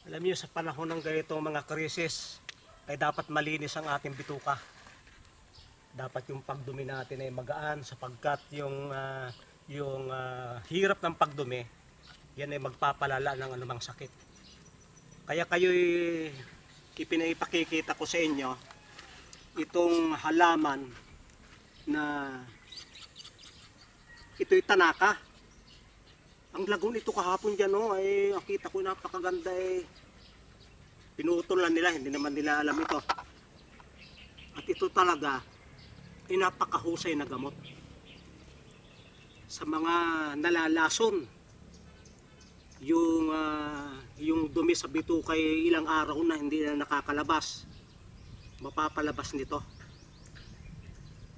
Alam niyo, sa panahon ng ganitong mga krisis, ay dapat malinis ang ating bituka. Dapat yung pagdumi natin ay magaan sapagkat yung hirap ng pagdumi, yan ay magpapalala ng anumang sakit. Kaya kayo'y ipinapakikita ko sa inyo itong halaman na ito'y tanaka. Ang lagon ito kahapon dyan, no, ay nakita ko napakaganda, pinutol na nila, hindi naman nila alam ito. At ito talaga ay napakahusay na gamot sa mga nalalason. Yung dumi sa bituka ay ilang araw na hindi na nakakalabas, mapapalabas nito.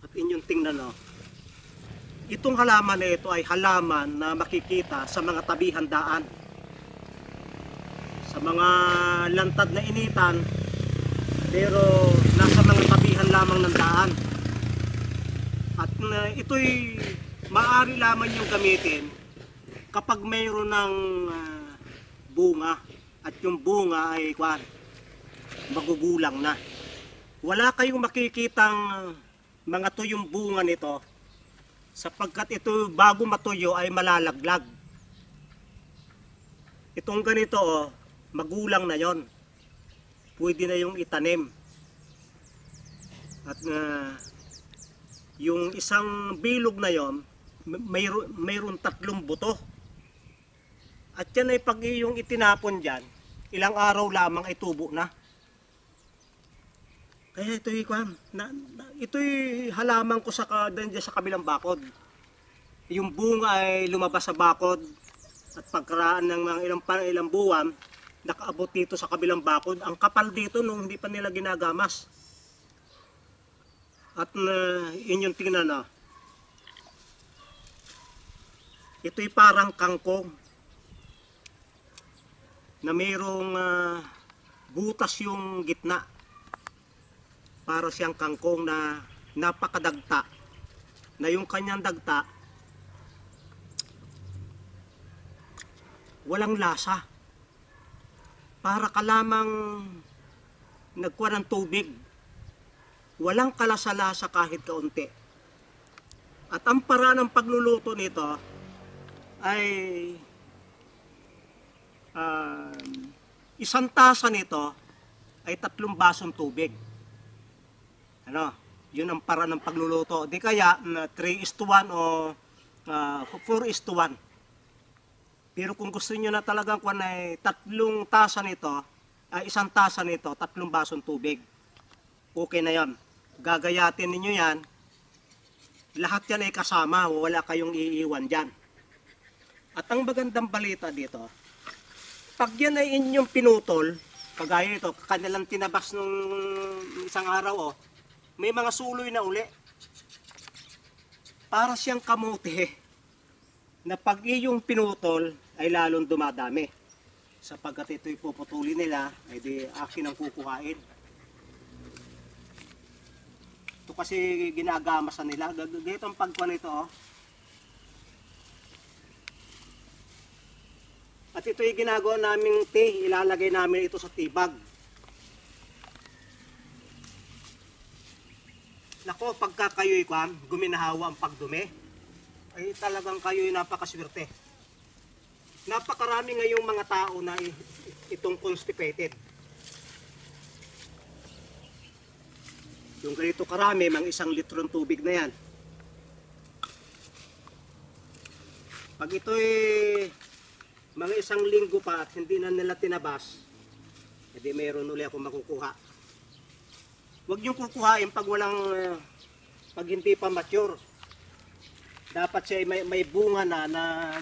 At inyong tingnan, no, itong halaman na ito ay halaman na makikita sa mga tabihan daan, sa mga lantad na initan, pero nasa mga tabihan lamang ng daan. At ito'y maaari lamang yung gamitin kapag mayroon ng bunga at yung bunga ay magugulang na. Wala kayong makikitang mga tuyong bunga nito sapagkat ito bago matuyo ay malalaglag. Itong ganito, magulang na yon, pwede na yung itanim. At yung isang bilog na yon, mayroon 3 buto. At yan ay pag yung itinapon dyan, ilang araw lamang ay tubo na. Kaya ito'y halaman ko sa kabilang bakod. Yung bunga ay lumabas sa bakod at pagkaraan ng mga ilang buwan, nakaabot dito sa kabilang bakod. Ang kapal dito nung hindi pa nila ginagamas. At inyong tingnan na, ito'y parang kangkong na mayroong butas yung gitna. Para siyang kangkong na napakadagta, na yung kanyang dagta walang lasa. Para ka lamang nagkuha ng tubig, walang kalasa-lasa kahit kaunti. At ang paraan ng pagluluto nito ay isang tasa nito ay 3 basong tubig. Yun ang paraan ng pagluluto. Di kaya 3:1 o 4:1. Pero kung gusto niyo na talagang ay 3 tasa nito, isang tasa nito, 3 basong tubig. Okay na yan. Gagayatin ninyo yan. Lahat yan ay kasama. Wala kayong iiwan dyan. At ang magandang balita dito, pag yan ay inyong pinutol, kagaya ito, kanilang tinabas nung isang araw, may mga suloy na uli. Para siyang kamote na pag iyong pinutol ay lalong dumadami. Sapagkat ito'y puputulin nila, ay di akin ang kukuhain. Ito kasi ginagamasan nila. Ganito ang pagkuhan nito. At ito'y ginagawa naming tea. Ilalagay namin ito sa tibag. Nako, pagka kayo'y guminahawa ang pagdumi, ay talagang kayo'y napakaswerte. Napakarami ngayong mga tao na itong constipated. Yung ganito karami, mga 1 litrong tubig na yan. Pag ito'y mga 1 linggo pa at hindi na nila tinabas, edi mayroon uli ako makukuha. Huwag niyong kukuhain pag hindi pa mature. Dapat siya may bunga na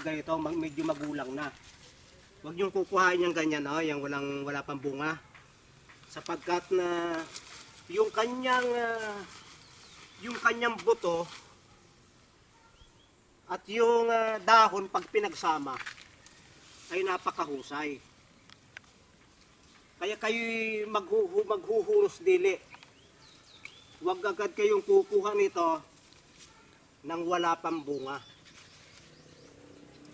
ganito, medyo magulang na. Huwag niyong kukuhain yung ganyan, yung wala pang bunga. Sapagkat na yung kanyang buto at yung dahon pag pinagsama ay napakahusay. Kaya kayo'y maghuhuros dili. Huwag agad kayong kukuha nito nang wala pang bunga.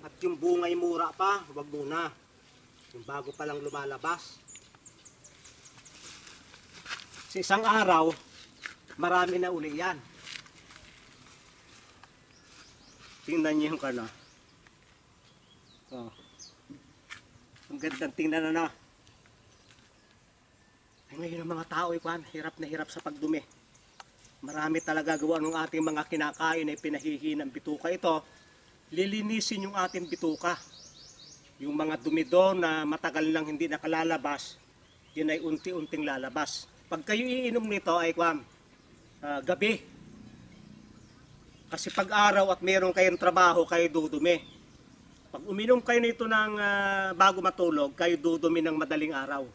At yung bungay mura pa, huwag muna. Yung bago pa lang lumalabas. Sa isang araw, marami na uli yan. Tingnan niyo yung kano. Oh. Ang gandang tingnan na. Ay, ngayon ang mga tao, hirap na hirap sa pagdumi. Marami talaga gawa ng ating mga kinakain ay pinahihinang bituka. Ito, lilinisin yung ating bituka. Yung mga dumi doon na matagal nang hindi nakalalabas, yun ay unti-unting lalabas. Pag kayo iinom nito ay gabi. Kasi pag araw at meron kayong trabaho, kayo dudumi. Pag uminom kayo nito ng bago matulog, kayo dudumi ng madaling araw.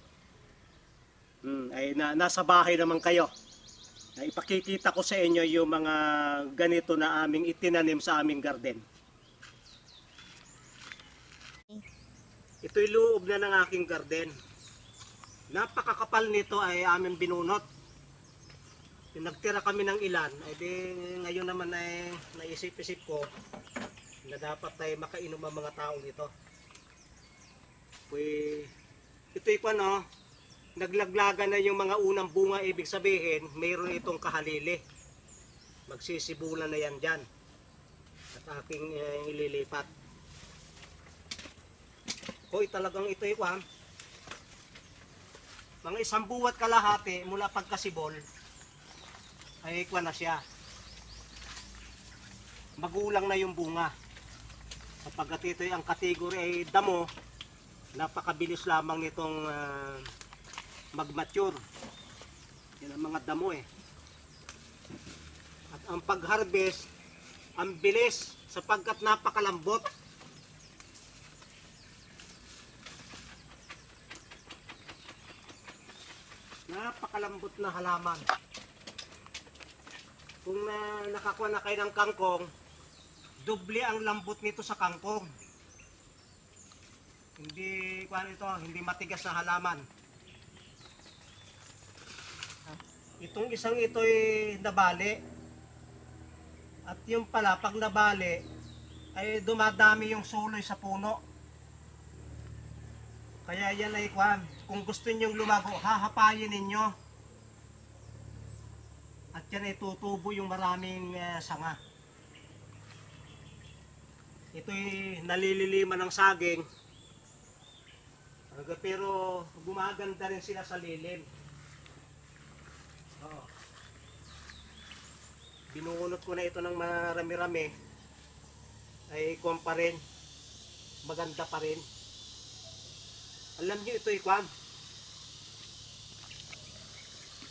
Nasa bahay naman kayo. Ipakikita ko sa inyo yung mga ganito na aming itinanim sa aming garden. Ito'y loob na ng aking garden. Napakakapal nito ay aming binunot. Nagtira kami ng ilan, ay di ngayon naman ay naisip-isip ko na dapat ay makainom ang mga tao dito. Ito'y naglaglagan na yung mga unang bunga, ibig sabihin mayroon itong kahalili. Magsisibulan na yan dyan. At aking ililipat. Talagang ito'y mga isang buwat kalahati mula pagkasibol ay na siya. Magulang na yung bunga. Sapagkat ito ang kategory ay damo, napakabilis lamang nitong mag-mature. Yan ang mga damo eh. At ang pag-harvest, ang bilis sapagkat napakalambot. Napakalambot na halaman. Kung nakakuha na kayo ng kangkong, doble ang lambot nito sa kangkong. Hindi matigas na halaman. Itong isang ito'y nabali. At yung pala, pag nabali, ay dumadami yung suloy sa puno. Kaya yan ay kung gusto ninyong lumago, hahapayin ninyo. At yan ay tutubo yung maraming sanga. Ito'y nalililiman ng saging. Pero gumaganda rin sila sa lilim. Binunot ko na ito ng marami-rami. Ay pa rin. Maganda pa rin. Alam niyo ito'y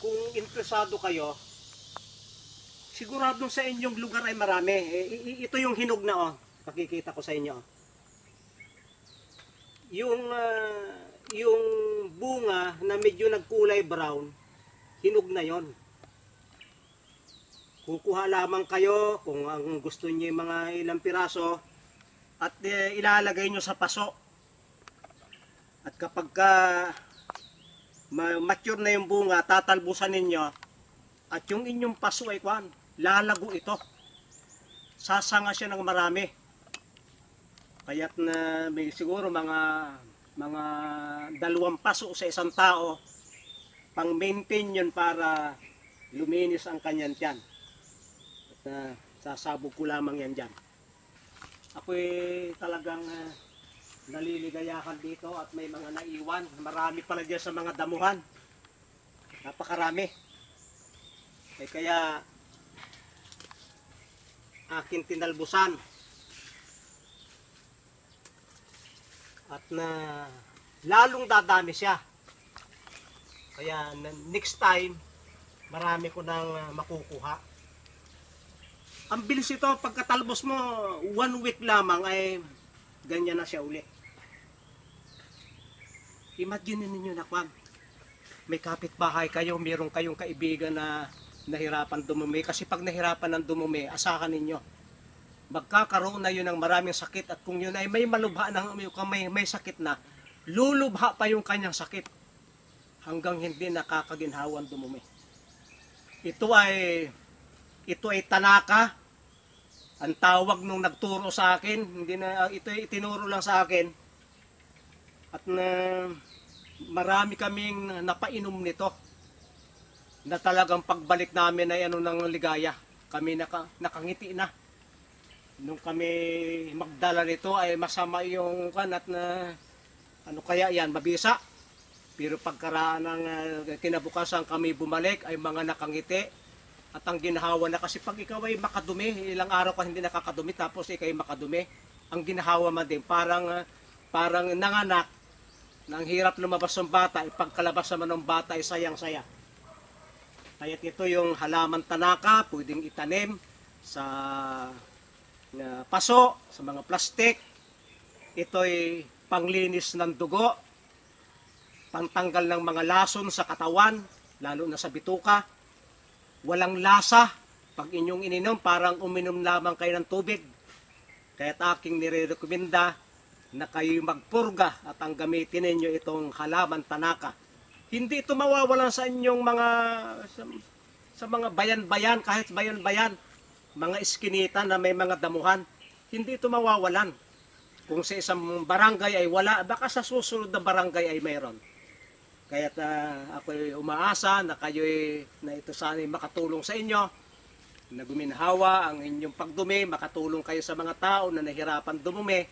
kung interesado kayo, siguradong sa inyong lugar ay marami. Ito yung hinog na pakikita ko sa inyo. Yung bunga na medyo nagkulay brown, hinog na yon. Kukuha lamang kayo kung ang gusto niyo yung mga ilang piraso at ilalagay nyo sa paso. At kapag mature na yung bunga, tatalbusan ninyo at yung inyong paso ay lalago ito. Sasanga siya ng marami. Kaya't na may siguro mga 2 paso sa isang tao, pang maintain yun para luminis ang kanyang tiyan. At sasabog ko lamang yan dyan. Ako'y talagang naliligayahan dito at may mga naiwan. Marami pala dyan sa mga damuhan. Napakarami. Kaya akin tinalbusan. At lalong dadami siya. Kaya next time, marami ko nang makukuha. Ang bilis ito, pagkatalbos mo, 1 week lamang ay ganyan na siya uli. Imagine ninyo na may kapitbahay kayo, meron kayong kaibigan na nahirapan dumumi. Kasi pag nahirapan ng dumumi, asahan ninyo. Magkakaroon na yun ng maraming sakit. At kung yun ay may malubha na, may sakit na, lulubha pa yung kanyang sakit. Hanggang hindi nakakaginhawan dumumi. Ito ay tanaka. Ang tawag nung nagturo sa akin, ito ay itinuro lang sa akin. At marami kaming napainom nito na talagang pagbalik namin ay ano ng ligaya. Kami nakangiti na. Nung kami magdala nito ay masama yung kanat na ano kaya yan, mabisa. Pero pagkaraan ng kinabukasan kami bumalik ay mga nakangiti. At ang ginahawa na kasi pag ikaw ay makadumi, ilang araw ka hindi nakakadumi tapos ikaw ay makadumi. Ang ginahawa man din, parang nanganak, nang hirap lumabas ng bata, pagkalabas naman ng bata ay sayang-saya. Kaya ito yung halaman tanaka, pwedeng itanim sa paso, sa mga plastik. Ito'y panglinis ng dugo, pantanggal ng mga lason sa katawan, lalo na sa bituka. Walang lasa, pag inyong ininom, parang uminom lamang kayo ng tubig. Kaya't aking nire-recommenda na kayo magpurga at ang gamitin ninyo itong halaman tanaka. Hindi ito mawawalan sa inyong mga sa mga bayan-bayan, kahit bayan-bayan, mga iskinita na may mga damuhan. Hindi ito mawawalan. Kung sa isang barangay ay wala, baka sa susunod na barangay ay mayroon. Kaya ako'y umaasa na kayo'y na ito sana makatulong sa inyo, na guminhawa ang inyong pagdumi, makatulong kayo sa mga tao na nahirapan dumumi.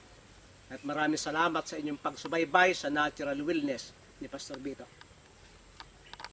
At maraming salamat sa inyong pagsubaybay sa Natural Wellness ni Pastor Vito.